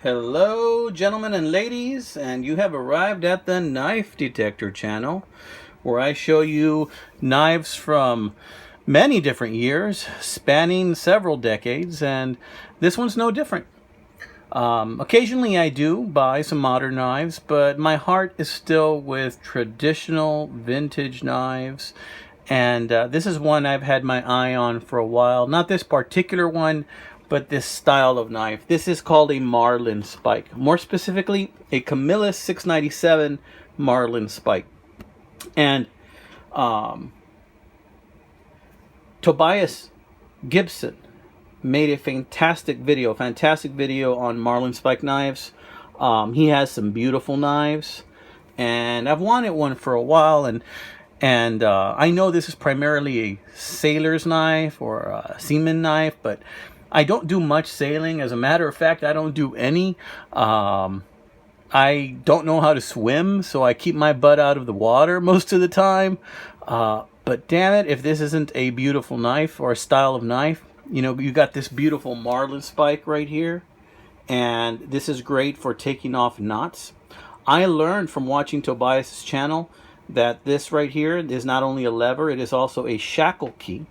Hello, gentlemen and ladies, and you have arrived at the Knife Detector channel, where I show you knives from many different years, spanning several decades, and this one's no different. Occasionally I do buy some modern knives, but my heart is still with traditional vintage knives, and this is one I've had my eye on for a while. Not this particular one, but this style of knife. This is called a Marlin spike. More specifically, a Camillus 697 Marlin spike. And Tobias Gibson made a fantastic video on Marlin spike knives. He has some beautiful knives, and I've wanted one for a while, and I know this is primarily a sailor's knife or a seaman knife, but I don't do much sailing. As a matter of fact, I don't do any. I don't know how to swim, so I keep my butt out of the water most of the time. But damn it, if this isn't a beautiful knife or a style of knife. You know, you got this beautiful Marlin spike right here, and this is great for taking off knots. I learned from watching Tobias's channel that this right here is not only a lever, it is also a shackle key.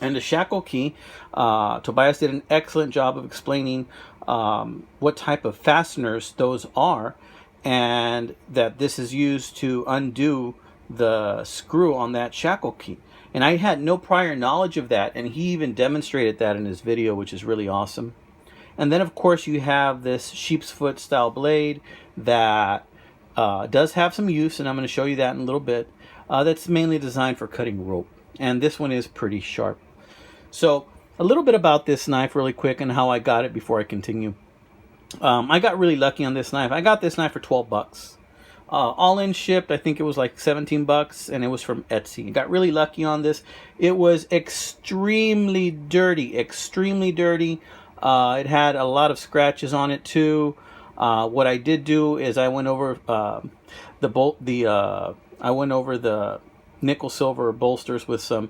And the shackle key, Tobias did an excellent job of explaining what type of fasteners those are, and that this is used to undo the screw on that shackle key. And I had no prior knowledge of that, and he even demonstrated that in his video, which is really awesome. And then of course you have this sheep's foot style blade that does have some use, and I'm going to show you that in a little bit. That's mainly designed for cutting rope, and this one is pretty sharp. So a little bit about this knife really quick and how I got it before I continue. I got really lucky on this knife. I got this knife for 12 bucks. All in shipped, I think it was like 17 bucks, and it was from Etsy. I got really lucky on this. It was extremely dirty, extremely dirty. It had a lot of scratches on it too. What I did do is I went over the nickel silver bolsters with some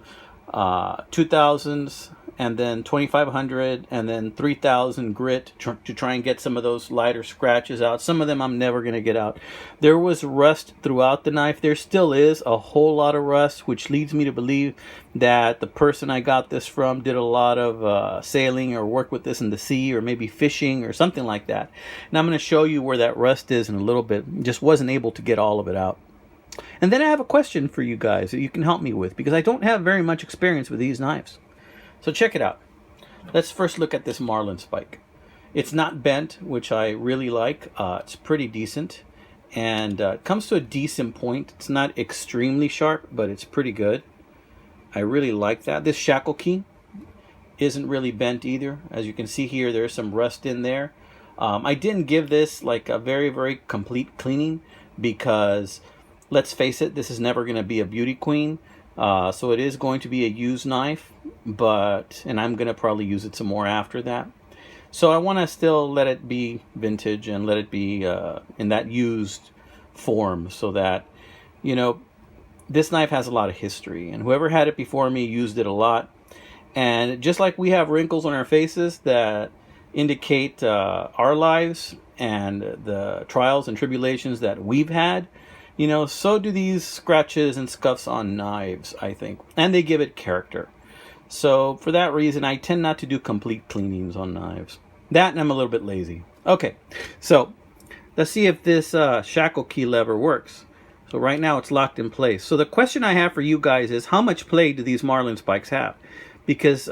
2000s, and then 2500, and then 3000 grit to try and get some of those lighter scratches out. Some of them I'm never going to get out. There was rust throughout the knife. There still is a whole lot of rust, which leads me to believe that the person I got this from did a lot of sailing or worked with this in the sea, or maybe fishing or something like that. And I'm going to show you where that rust is in a little bit. Just wasn't able to get all of it out. And then I have a question for you guys that you can help me with, because I don't have very much experience with these knives. So check it out. Let's first look at this Marlin spike. It's not bent, which I really like. It's pretty decent, and it comes to a decent point. It's not extremely sharp, but it's pretty good. I really like that. This shackle key isn't really bent either. As you can see here, there's some rust in there. I didn't give this like a very, very complete cleaning, because let's face it, this is never going to be a beauty queen. So it is going to be a used knife, and I'm going to probably use it some more after that. So I want to still let it be vintage and let it be in that used form, so that, you know, this knife has a lot of history, and whoever had it before me used it a lot. And just like we have wrinkles on our faces that indicate our lives and the trials and tribulations that we've had, you know, so do these scratches and scuffs on knives, I think. And they give it character. So for that reason, I tend not to do complete cleanings on knives. That, and I'm a little bit lazy. Okay, so let's see if this shackle key lever works. So right now it's locked in place. So the question I have for you guys is, how much play do these Marlin spikes have? Because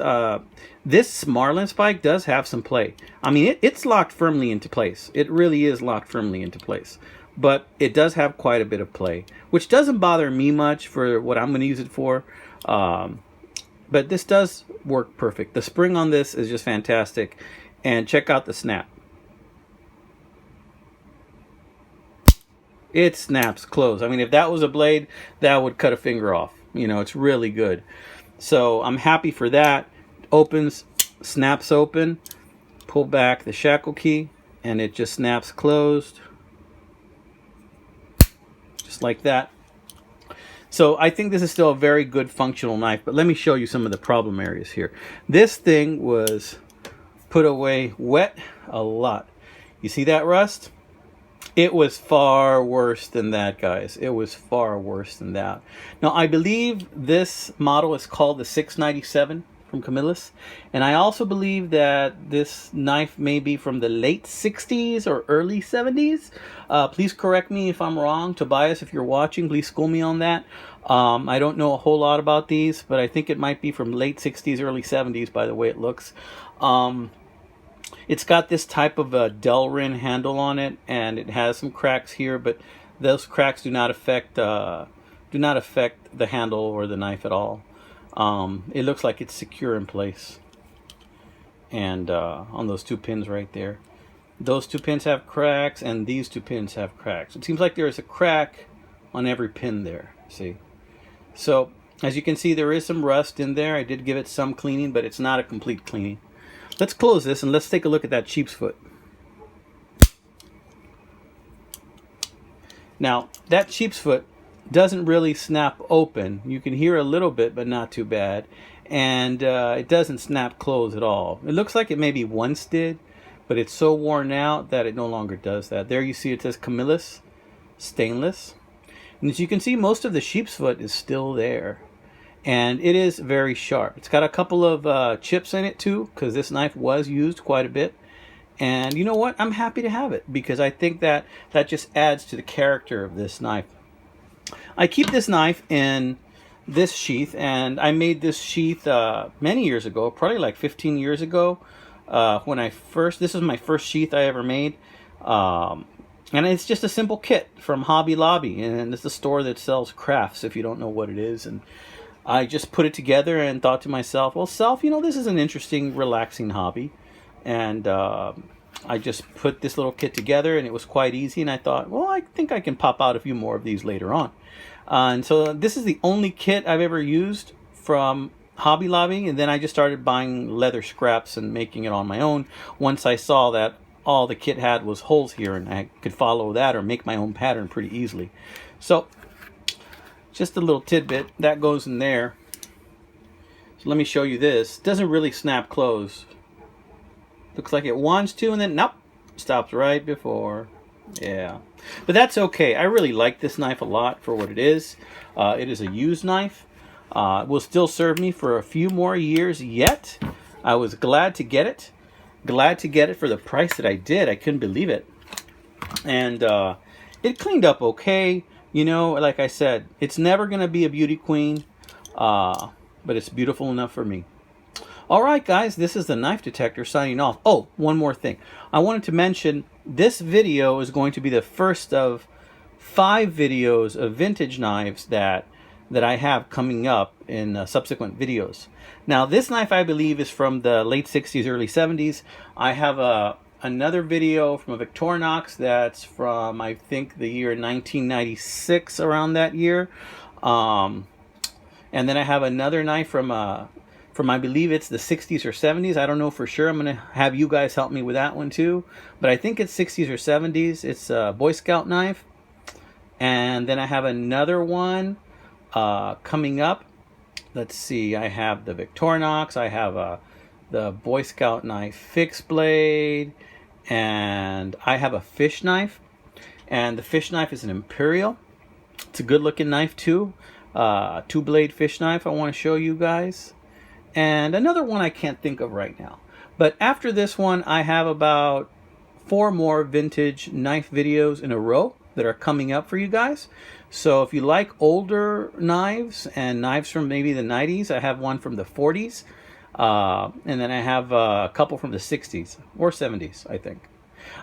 this Marlin spike does have some play. I mean, it's locked firmly into place. It really is locked firmly into place. But it does have quite a bit of play, which doesn't bother me much for what I'm going to use it for. But this does work perfect. The spring on this is just fantastic. And check out the snap. It snaps closed. I mean, if that was a blade, that would cut a finger off. You know, it's really good. So I'm happy for that. Opens, snaps open. Pull back the shackle key, and it just snaps closed. Like that. So I think this is still a very good functional knife, but let me show you some of the problem areas here. This thing was put away wet a lot. You see that rust? It was far worse than that, guys. It was far worse than that. Now, I believe this model is called the 697 from Camillus. And I also believe that this knife may be from the late 60s or early 70s. Please correct me if I'm wrong. Tobias, if you're watching, please school me on that. I don't know a whole lot about these, but I think it might be from late 60s, early 70s by the way it looks. It's got this type of a Delrin handle on it, and it has some cracks here, but those cracks do not affect the handle or the knife at all. It looks like it's secure in place, and on those two pins right there. Those two pins have cracks, and these two pins have cracks. It seems like there's a crack on every pin there, see? So, as you can see, there is some rust in there. I did give it some cleaning, but it's not a complete cleaning. Let's close this and let's take a look at that sheep's foot. Now, that sheep's foot doesn't really snap open. You can hear a little bit, but not too bad. And it doesn't snap close at all. It looks like it maybe once did, but it's so worn out that it no longer does that. There you see it says Camillus stainless. And as you can see, most of the sheep's foot is still there. And it is very sharp. It's got a couple of chips in it too, because this knife was used quite a bit. And you know what? I'm happy to have it, because I think that just adds to the character of this knife. I keep this knife in this sheath, and I made this sheath many years ago, probably like 15 years ago. This was my first sheath I ever made. And it's just a simple kit from Hobby Lobby, and it's a store that sells crafts, if you don't know what it is. And I just put it together and thought to myself, well, self, you know, this is an interesting, relaxing hobby. And I just put this little kit together, and it was quite easy. And I thought, well, I think I can pop out a few more of these later on. And so this is the only kit I've ever used from Hobby Lobby. And then I just started buying leather scraps and making it on my own once I saw that all the kit had was holes here, and I could follow that or make my own pattern pretty easily. So just a little tidbit that goes in there. So let me show you this. It doesn't really snap close. Looks like it wants to, and then nope, stops right before. Yeah, but that's okay. I really like this knife a lot for what it is. It is a used knife. It will still serve me for a few more years yet. I was glad to get it. Glad to get it for the price that I did. I couldn't believe it. And it cleaned up okay. You know, like I said, it's never going to be a beauty queen, but it's beautiful enough for me. All right, guys, this is the Knife Detector signing off. Oh, one more thing. I wanted to mention this video is going to be the first of 5 videos of vintage knives that I have coming up in subsequent videos. Now, this knife, I believe, is from the late 60s, early 70s. I have another video from a Victorinox that's from, I think, the year 1996, around that year. And then I have another knife from I believe it's the 60s or 70s. I don't know for sure. I'm going to have you guys help me with that one too. But I think it's 60s or 70s. It's a Boy Scout knife. And then I have another one coming up. Let's see. I have the Victorinox. I have the Boy Scout knife fixed blade. And I have a fish knife. And the fish knife is an Imperial. It's a good looking knife too. 2-blade fish knife I want to show you guys. And another one I can't think of right now. But after this one, I have about 4 more vintage knife videos in a row that are coming up for you guys. So if you like older knives and knives from maybe the 90s, I have one from the 40s. And then I have a couple from the 60s or 70s, I think.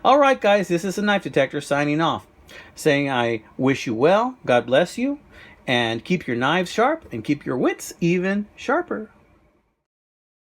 All right, guys, this is the Knife Detector signing off, saying I wish you well, God bless you, and keep your knives sharp and keep your wits even sharper.